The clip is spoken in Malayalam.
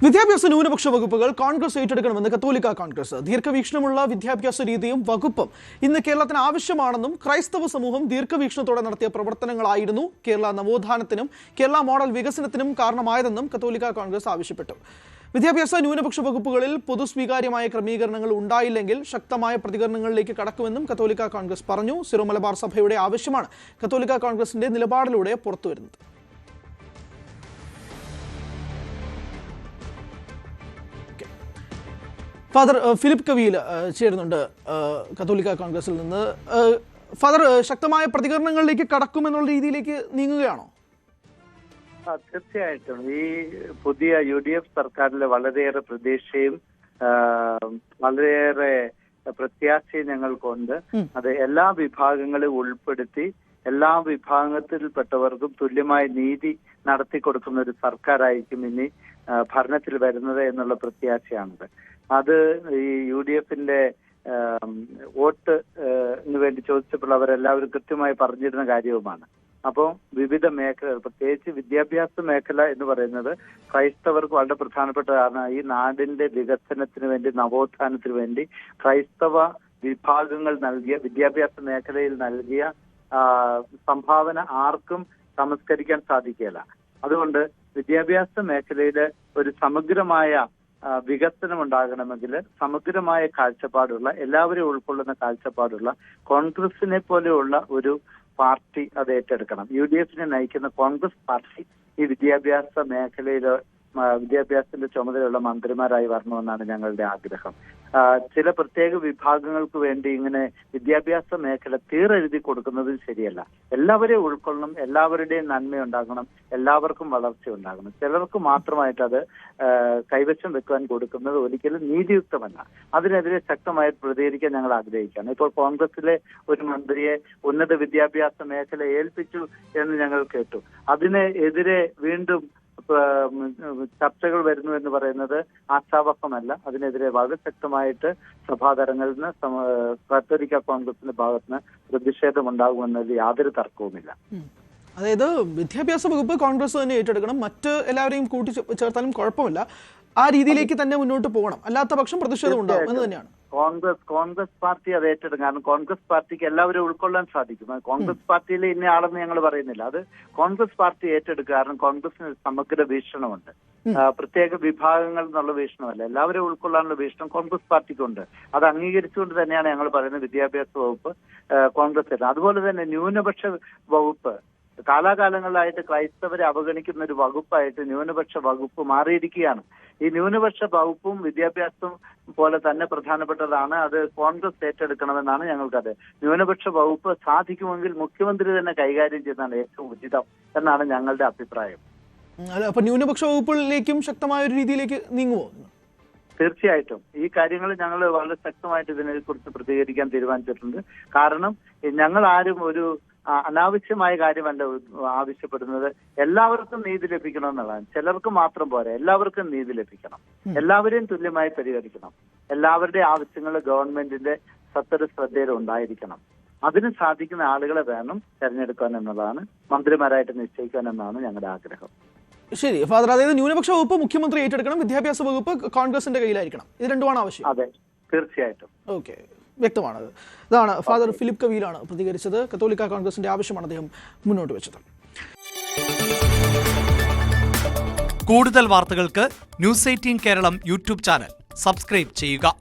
വിദ്യാഭ്യാസ ന്യൂനപക്ഷ വകുപ്പുകൾ കോൺഗ്രസ് ഏറ്റെടുക്കണമെന്ന് കത്തോലിക്ക കോൺഗ്രസ്. ദീർഘവീക്ഷണമുള്ള വിദ്യാഭ്യാസ രീതിയും വകുപ്പും ഇന്ന് കേരളത്തിന് ആവശ്യമാണെന്നും ക്രൈസ്തവ സമൂഹം ദീർഘവീക്ഷണത്തോടെ നടത്തിയ പ്രവർത്തനങ്ങളായിരുന്നു കേരള നവോത്ഥാനത്തിനും കേരള മോഡൽ വികസനത്തിനും കാരണമായതെന്നും കത്തോലിക്ക കോൺഗ്രസ് ആവശ്യപ്പെട്ടു. വിദ്യാഭ്യാസ ന്യൂനപക്ഷ വകുപ്പുകളിൽ പൊതുസ്വീകാര്യമായ ക്രമീകരണങ്ങൾ ഉണ്ടായില്ലെങ്കിൽ ശക്തമായ പ്രതികരണങ്ങളിലേക്ക് കടക്കുമെന്നും കത്തോലിക്ക കോൺഗ്രസ് പറഞ്ഞു. സിറോ മലബാർ സഭയുടെ ആവശ്യമാണ് കത്തോലിക്ക കോൺഗ്രസിന്റെ നിലപാടിലൂടെ പുറത്തുവരുന്നത്. ഫാദർ ഫിലിപ്പ് കവിയിൽ ചേരുന്നുണ്ട് കത്തോലിക്ക കോൺഗ്രസിൽ നിന്ന്. ഫാദർ, ശക്തമായ പ്രതികരണങ്ങളിലേക്ക് കടക്കുമെന്നുള്ള രീതിയിലേക്ക് നീങ്ങുകയാണോ? തീർച്ചയായിട്ടും ഈ പുതിയ UDF സർക്കാരിലെ വളരെയേറെ പ്രതീക്ഷയും വളരെയേറെ പ്രത്യാശയും ഞങ്ങൾക്കുണ്ട്. അത് എല്ലാ വിഭാഗങ്ങളെയും ഉൾപ്പെടുത്തി എല്ലാ വിഭാഗത്തിൽപ്പെട്ടവർക്കും തുല്യമായ നീതി നടത്തി കൊടുക്കുന്ന ഒരു സർക്കാരായിരിക്കും ഇനി ഭരണത്തിൽ വരുന്നത് എന്നുള്ള പ്രത്യാശയാണത്. അത് ഈ UDFന്റെ വോട്ടിന് വേണ്ടി ചോദിച്ചപ്പോൾ അവരെല്ലാവരും കൃത്യമായി പറഞ്ഞിരുന്ന കാര്യവുമാണ്. അപ്പോൾ വിവിധ മേഖലകൾ, പ്രത്യേകിച്ച് വിദ്യാഭ്യാസ മേഖല എന്ന് പറയുന്നത് ക്രൈസ്തവർക്ക് വളരെ പ്രധാനപ്പെട്ടതാണ്. ഈ നാടിന്റെ വികസനത്തിന് വേണ്ടി, നവോത്ഥാനത്തിന് വേണ്ടി ക്രൈസ്തവ വിഭാഗങ്ങൾ നൽകിയ, വിദ്യാഭ്യാസ മേഖലയിൽ നൽകിയ സംഭാവന ആർക്കും സംസ്കരിക്കാൻ സാധിക്കില്ല. അതുകൊണ്ട് വിദ്യാഭ്യാസ മേഖലയിൽ ഒരു സമഗ്രമായ വികസനം ഉണ്ടാകണമെങ്കിൽ സമഗ്രമായ കാഴ്ചപ്പാടുള്ള, എല്ലാവരെയും ഉൾക്കൊള്ളുന്ന കാഴ്ചപ്പാടുള്ള കോൺഗ്രസിനെ പോലെയുള്ള ഒരു പാർട്ടി അത് ഏറ്റെടുക്കണം. UDFനെ നയിക്കുന്ന കോൺഗ്രസ് പാർട്ടി ഈ വിദ്യാഭ്യാസ മേഖലയിൽ വിദ്യാഭ്യാസത്തിന്റെ ചുമതലയുള്ള മന്ത്രിമാരായി വരണമെന്നാണ് ഞങ്ങളുടെ ആഗ്രഹം. ചില പ്രത്യേക വിഭാഗങ്ങൾക്ക് വേണ്ടി ഇങ്ങനെ വിദ്യാഭ്യാസ മേഖല തീരെഴുതി കൊടുക്കുന്നത് ശരിയല്ല. എല്ലാവരെയും ഉൾക്കൊള്ളണം, എല്ലാവരുടെയും നന്മയുണ്ടാകണം, എല്ലാവർക്കും വളർച്ച ഉണ്ടാകണം. ചിലർക്ക് മാത്രമായിട്ട് അത് കൈവശം വെക്കുവാൻ കൊടുക്കുന്നത് ഒരിക്കലും നീതിയുക്തമല്ല. അതിനെതിരെ ശക്തമായി പ്രതികരിക്കാൻ ഞങ്ങൾ ആഗ്രഹിക്കുകയാണ്. ഇപ്പോൾ കോൺഗ്രസിലെ ഒരു മന്ത്രിയെ ഉന്നത വിദ്യാഭ്യാസ മേഖല ഏൽപ്പിച്ചു എന്ന് ഞങ്ങൾ കേട്ടു. അതിനെതിരെ വീണ്ടും ചർച്ചകൾ വരുന്നു എന്ന് പറയുന്നത് ആശാവഹമല്ല. അതിനെതിരെ വളരെ ശക്തമായിട്ട് സഭാതലങ്ങളിൽ നിന്ന് കത്തോലിക്ക കോൺഗ്രസിന്റെ ഭാഗത്തുനിന്ന് പ്രതിഷേധമുണ്ടാകുമെന്നതിൽ യാതൊരു തർക്കവുമില്ല. അതായത് വിദ്യാഭ്യാസ വകുപ്പ് കോൺഗ്രസ് തന്നെ ഏറ്റെടുക്കണം, മറ്റ് എല്ലാവരെയും കൂട്ടി ചേർത്താലും കുഴപ്പമില്ല, ആ രീതിയിലേക്ക് തന്നെ മുന്നോട്ട് പോകണം, അല്ലാത്ത പക്ഷം പ്രതിഷേധം ഉണ്ടാകും എന്ന് തന്നെയാണ്. കോൺഗ്രസ് പാർട്ടി അത് ഏറ്റെടുക്കും. കാരണം കോൺഗ്രസ് പാർട്ടിക്ക് എല്ലാവരും ഉൾക്കൊള്ളാൻ സാധിക്കും. കോൺഗ്രസ് പാർട്ടിയിൽ ഇന്ന ആളെന്ന് ഞങ്ങൾ പറയുന്നില്ല, അത് കോൺഗ്രസ് പാർട്ടി ഏറ്റെടുക്കുക. കാരണം കോൺഗ്രസിന് സമഗ്ര വീക്ഷണമുണ്ട്, പ്രത്യേക വിഭാഗങ്ങൾ എന്നുള്ള വീക്ഷണമല്ല, എല്ലാവരും ഉൾക്കൊള്ളാനുള്ള വീക്ഷണം കോൺഗ്രസ് പാർട്ടിക്കുണ്ട്. അത് അംഗീകരിച്ചുകൊണ്ട് തന്നെയാണ് ഞങ്ങൾ പറയുന്നത് വിദ്യാഭ്യാസ വകുപ്പ് കോൺഗ്രസ്. അതുപോലെ തന്നെ ന്യൂനപക്ഷ വകുപ്പ് കാലാകാലങ്ങളിലായിട്ട് ക്രൈസ്തവരെ അവഗണിക്കുന്ന ഒരു വകുപ്പായിട്ട് ന്യൂനപക്ഷ വകുപ്പ് മാറിയിരിക്കുകയാണ്. ഈ ന്യൂനപക്ഷ വകുപ്പും വിദ്യാഭ്യാസവും പോലെ തന്നെ പ്രധാനപ്പെട്ടതാണ്. അത് കോൺഗ്രസ് ഏറ്റെടുക്കണമെന്നാണ് ഞങ്ങൾക്കത്. ന്യൂനപക്ഷ വകുപ്പ് സാധിക്കുമെങ്കിൽ മുഖ്യമന്ത്രി തന്നെ കൈകാര്യം ചെയ്യുന്നതാണ് ഏറ്റവും ഉചിതം എന്നാണ് ഞങ്ങളുടെ അഭിപ്രായം. അപ്പൊ ന്യൂനപക്ഷ വകുപ്പുകളിലേക്കും ശക്തമായ ഒരു രീതിയിലേക്ക് നീങ്ങുമോ? തീർച്ചയായിട്ടും ഈ കാര്യങ്ങൾ ഞങ്ങൾ വളരെ ശക്തമായിട്ട് ഇതിനെക്കുറിച്ച് പ്രതികരിക്കാൻ തീരുമാനിച്ചിട്ടുണ്ട്. കാരണം ഞങ്ങൾ ആരും ഒരു അനാവശ്യമായ കാര്യമല്ല ആവശ്യപ്പെടുന്നത്. എല്ലാവർക്കും നീതി ലഭിക്കണമെന്നുള്ളതാണ്. ചിലർക്ക് മാത്രം പോരാ, എല്ലാവർക്കും നീതി ലഭിക്കണം, എല്ലാവരെയും തുല്യമായി പരിഗണിക്കണം, എല്ലാവരുടെ ആവശ്യങ്ങൾ ഗവൺമെന്റിന്റെ ശ്രദ്ധയിൽ ഉണ്ടായിരിക്കണം. അതിന് സാധിക്കുന്ന ആളുകളെ വേണം തെരഞ്ഞെടുക്കാൻ എന്നുള്ളതാണ്, മന്ത്രിമാരായിട്ട് നിശ്ചയിക്കാൻ എന്നാണ് ഞങ്ങളുടെ ആഗ്രഹം. ശരി ഫാദർ, അതായത് ന്യൂനപക്ഷ വകുപ്പ് മുഖ്യമന്ത്രി ഏറ്റെടുക്കണം, വിദ്യാഭ്യാസ വകുപ്പ് കോൺഗ്രസിന്റെ കയ്യിലായിരിക്കണം, ഇത് രണ്ടുമാണ് ആവശ്യം. അതെ, തീർച്ചയായിട്ടും. ഓക്കെ, വ്യക്തമാണ്. ഇതാണ് ഫാദർ ഫിലിപ്പ് കവിയിലാണ് പ്രതികരിച്ചത്. കത്തോലിക്ക കോൺഗ്രസിന്റെ ആവശ്യമാണ് അദ്ദേഹം മുന്നോട്ട് വെച്ചത്. കൂടുതൽ വാർത്തകൾക്ക് News 18 Keralam YouTube channel subscribe ചെയ്യുക.